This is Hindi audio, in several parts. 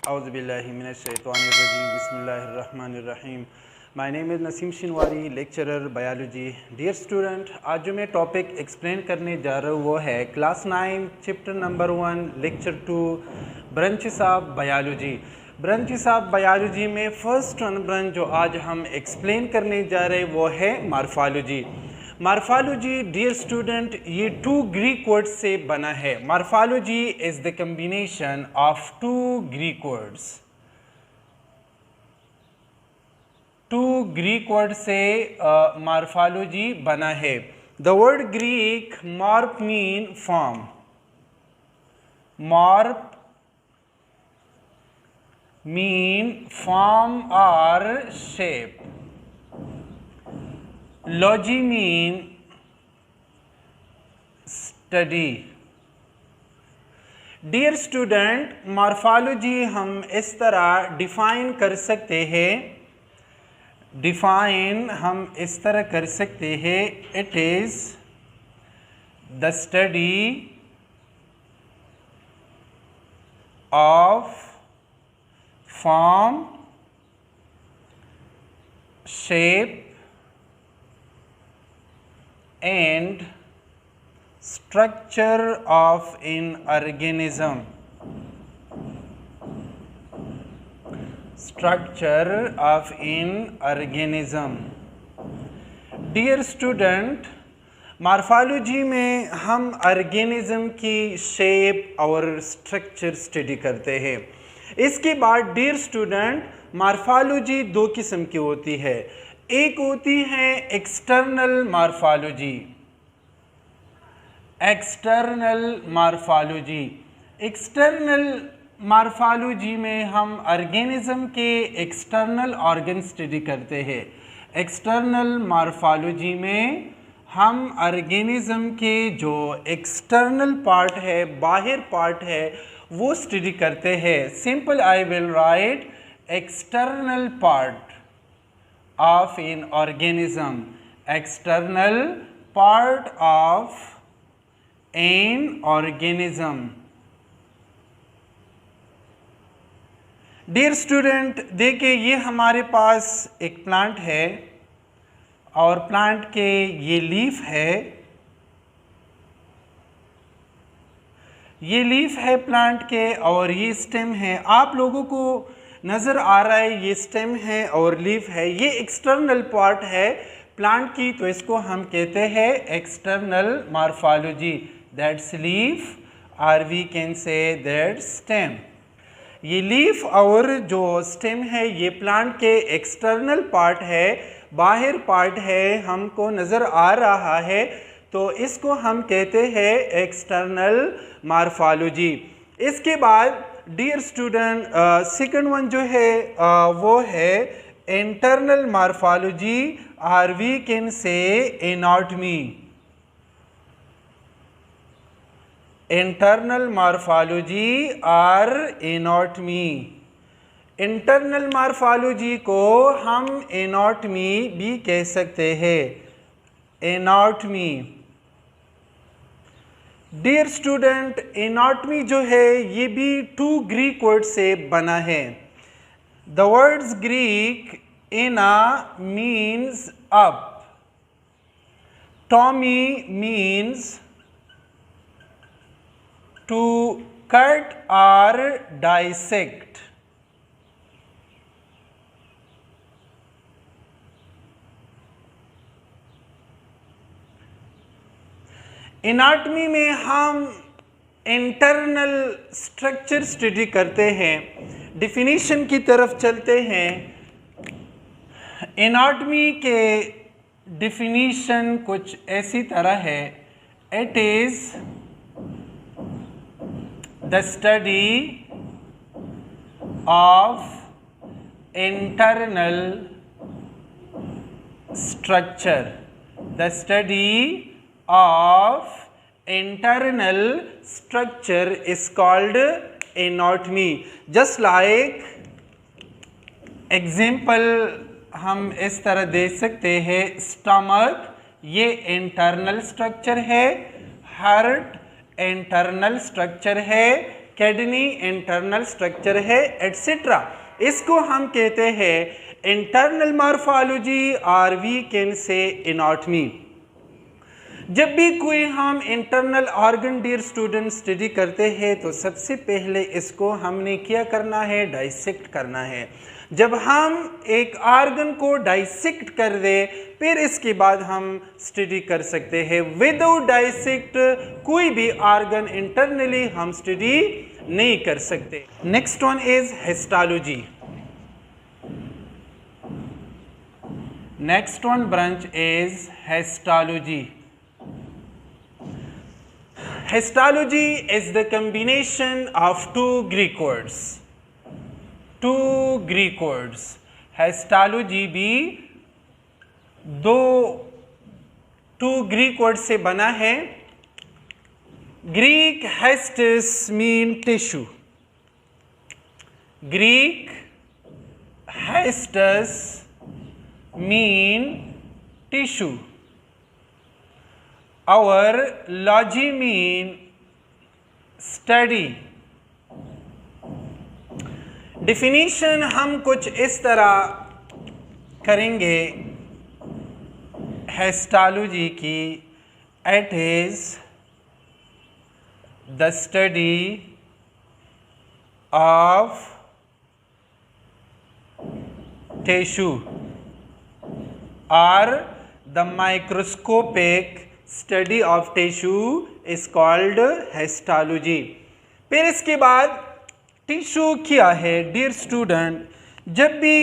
Auzubillahi minash-shaytanir-rajim. Bismillahir-rahmanir-rahim. My name is Naseem Shinwari, lecturer biology. Dear student, आज जो मैं टॉपिक एक्सप्लेन करने जा रहा हूँ वो है class 9 chapter number 1 lecture 2 branches of biology. Branches of biology में फर्स्ट ब्रांच जो आज हम एक्सप्लेन करने जा रहे हैं वो है मॉर्फोलॉजी। मॉर्फोलॉजी डियर स्टूडेंट ये टू ग्रीक वर्ड्स से बना है। Morphology is the combination of two Greek words. Two Greek word से मॉर्फोलॉजी बना है। The word Greek morph mean form. Morph mean form और shape. Logy mean study. Dear student, morphology हम इस तरह डिफाइन कर सकते हैं। डिफाइन हम इस तरह कर सकते हैं, it is the study of form, shape and structure of an organism. Structure of an organism. Dear student, morphology में हम ऑर्गेनिज्म की शेप और स्ट्रक्चर स्टडी करते हैं। इसके बाद डियर स्टूडेंट, मॉर्फोलॉजी दो किस्म की होती है। एक होती है external morphology. External morphology. External morphology में हम ऑर्गेनिज्म के एक्सटर्नल ऑर्गन स्टडी करते हैं। एक्सटर्नल मॉर्फोलॉजी में हम ऑर्गेनिज्म के जो एक्सटर्नल पार्ट है, बाहर पार्ट है, वो स्टडी करते हैं। Simple I will write external part of an organism. External part of an organism. Dear student, देखिए ये हमारे पास एक प्लांट है और प्लांट के ये लीफ है। ये लीफ है प्लांट के और ये स्टेम है। आप लोगों को नज़र आ रहा है ये स्टेम है और लीफ है। ये एक्सटर्नल पार्ट है प्लांट की, तो इसको हम कहते हैं एक्सटर्नल मॉर्फोलॉजी। दैट्स लीफ और we can say that stem. ये लीफ और जो स्टेम है ये प्लांट के एक्सटर्नल पार्ट है, बाहर पार्ट है, हमको नज़र आ रहा है, तो इसको हम कहते हैं एक्सटर्नल मॉर्फोलॉजी। इसके बाद डियर स्टूडेंट सेकंड वन जो है वो है इंटरनल मॉर्फोलॉजी और we can say anatomy. Internal morphology और एनाटॉमी। इंटरनल मॉर्फोलॉजी को हम एनाटॉमी भी कह सकते हैं। एनाटॉमी। डियर स्टूडेंट, एनाटॉमी जो है ये भी टू ग्रीक वर्ड से बना है। The words Greek ana means up, tomy means to cut और डाइसेक्ट। एनाटॉमी में हम इंटरनल स्ट्रक्चर स्टडी करते हैं। डिफिनीशन की तरफ चलते हैं। एनाटॉमी के डिफिनीशन कुछ ऐसी तरह है, it is the study of internal structure. The study of internal structure is called anatomy. Just like example हम इस तरह दे सकते हैं, स्टमक ये इंटरनल स्ट्रक्चर है, हार्ट इंटरनल स्ट्रक्चर है, किडनी इंटरनल स्ट्रक्चर है, एटसेट्रा। इसको हम कहते हैं इंटरनल मॉर्फोलॉजी और वी कैन से एनाटॉमी। जब भी कोई हम internal organ dear student study करते हैं तो सबसे पहले इसको हमने क्या करना है, डाइसेक्ट करना है। जब हम एक ऑर्गन को डाइसेक्ट कर दे फिर इसके बाद हम स्टडी कर सकते हैं। विदाउट डाइसेक्ट कोई भी ऑर्गन इंटरनली हम स्टडी नहीं कर सकते। Next one is histology. Next one branch is histology. Histology is the combination of two Greek words. Two Greek words. Histology भी two Greek words से बना है। Greek histus mean tissue. Greek histus mean tissue. Our logy mean study. Definition हम कुछ इस तरह करेंगे histology की। It is the study of tissue or the microscopic study of tissue is called histology. फिर इसके बाद टिश्यू क्या है डियर स्टूडेंट? जब भी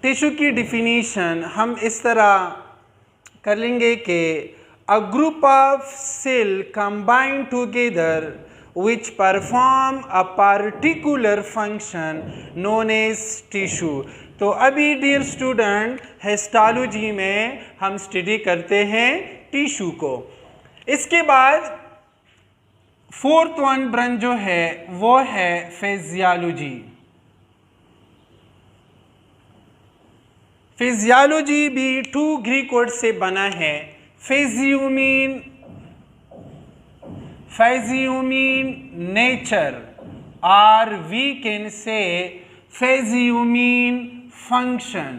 टिश्यू की डिफिनीशन हम इस तरह कर लेंगे कि a group of cell combined together which perform a particular function known as tissue। तो अभी डियर स्टूडेंट हिस्टोलॉजी में हम स्टडी करते हैं टिश्यू को। इसके बाद फोर्थ वन ब्रांच जो है वो है फिजियोलॉजी। फिजियोलॉजी भी टू ग्रीक वर्ड से बना है। Physio mean nature or we can say physio mean function.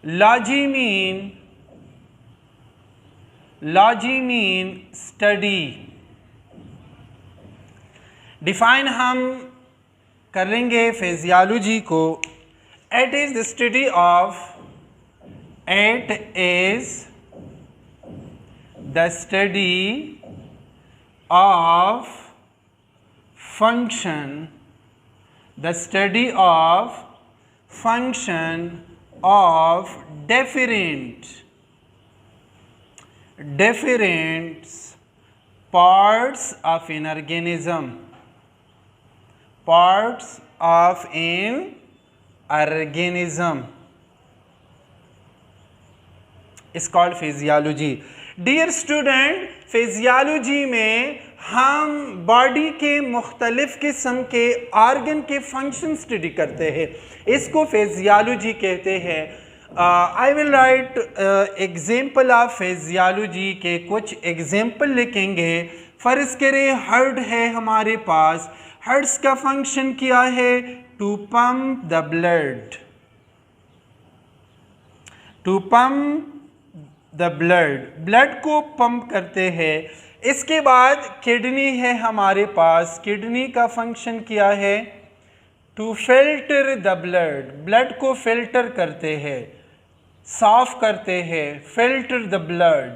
Logy mean study. Define हम कर लेंगे फिजियोलॉजी को। It is the study of the study of function, the study of function of different parts of an organism, parts of an organism is called physiology। Dear student physiology में हम बॉडी के मुख्तलिफ किस्म के ऑर्गन के फंक्शन स्टडी करते हैं, इसको फिजियोलॉजी कहते हैं। I will write example of physiology के कुछ एग्जाम्पल लिखेंगे। फर्ज करें हार्ट है हमारे पास। हार्ट्स का फंक्शन क्या है? To pump the blood, to pump the blood को पंप करते हैं। इसके बाद किडनी है हमारे पास। किडनी का फंक्शन क्या है? टू फिल्टर द ब्लड को फिल्टर करते हैं, साफ करते हैं, फिल्टर द ब्लड।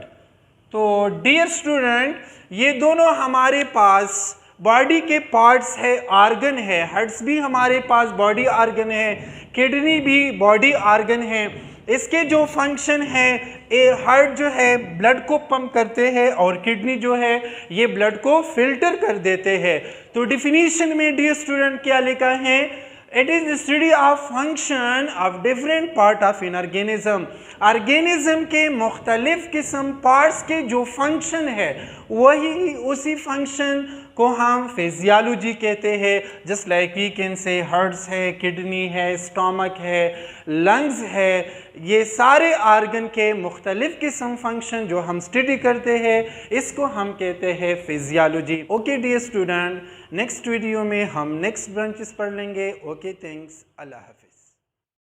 तो डियर स्टूडेंट ये दोनों हमारे पास बॉडी के पार्ट्स है, ऑर्गन है। हार्ट्स भी हमारे पास बॉडी ऑर्गन है, किडनी भी बॉडी ऑर्गन है। इसके जो फंक्शन है, हार्ट जो है ब्लड को पंप करते हैं और किडनी जो है ये ब्लड को फिल्टर कर देते हैं। तो डिफिनीशन में डियर स्टूडेंट क्या लिखा है? It is the study of function of different part of an organism. Organism के मुख्तलिफ किस्म पार्ट्स के जो फंक्शन है वही उसी फंक्शन को हम फिजियोलॉजी कहते हैं। Just like we can say hearts है, किडनी है, स्टमक है, लंग्स है, ये सारे आर्गन के मुख्तलिफ किस्म फंक्शन जो हम स्टडी करते हैं इसको हम कहते हैं physiology. Okay dear student, next video में हम नेक्स्ट ब्रांचेस पढ़ लेंगे। ओके थैंक्स, अल्लाह हाफ़िज़।